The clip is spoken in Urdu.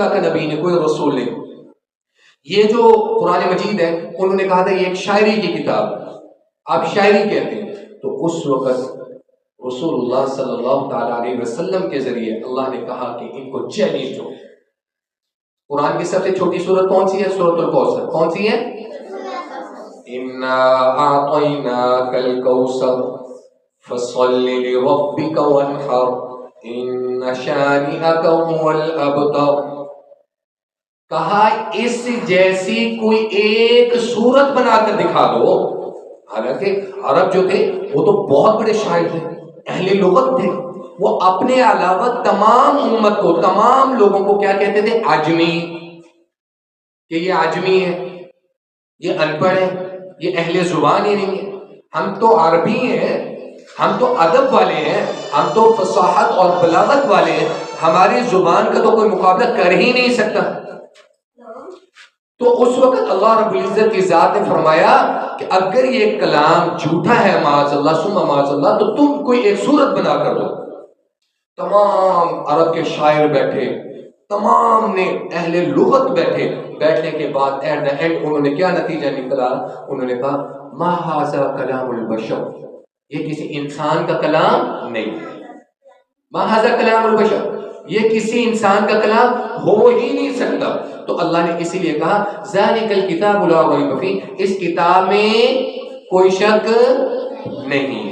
اللہ کا نبی نہیں، کوئی رسول نہیں. یہ جو قرآن مجید ہے انہوں نے کہا تھا یہ ایک شاعری کی کتاب، آپ شاعری کہتے ہیں. تو اس وقت رسول اللہ صلی اللہ تعالی علیہ وسلم کے ذریعے اللہ نے کہا کہ ان کو چیلنج ہو. قرآن کی سب سے چھوٹی سورت کون سی ہے؟ سورۃ الکوثر. کون سی ہے؟ انا اعطیناک الکوثر فصل لربک وانحر ان شانئک هو الابتر. کہا اس جیسی کوئی ایک سورت بنا کر دکھا دو. حالانکہ عرب جو تھے وہ تو بہت بڑے شاعر تھے، اہل لغت تھے. وہ اپنے علاوہ تمام امت کو، تمام لوگوں کو کیا کہتے تھے؟ عجمی. کہ یہ عجمی ہے، یہ ان پڑھ ہے، یہ اہل زبان ہی نہیں ہے. ہم تو عربی ہیں، ہم تو ادب والے ہیں، ہم تو فصاحت اور بلاغت والے ہیں، ہماری زبان کا تو کوئی مقابلہ کر ہی نہیں سکتا. تو اس وقت اللہ رب العزت کی ذات نے فرمایا کہ اگر یہ کلام جھوٹا ہے معاذ اللہ ثم معاذ اللہ، تو تم کوئی ایک صورت بنا کر دو. تمام عرب کے شاعر بیٹھے، تمام نے اہل لغت بیٹھے. بیٹھنے کے بعد ایٹ دا اینڈ انہوں نے کیا نتیجہ نکلا؟ انہوں نے کہا ما ھذا کلام البشر، یہ کسی انسان کا کلام نہیں. ما ھذا کلام البشر، یہ کسی انسان کا کلام ہو ہی نہیں سکتا. تو اللہ نے اسی لیے کہا ذالک الکتاب لا ریب فیہ، اس کتاب میں کوئی شک نہیں ہے.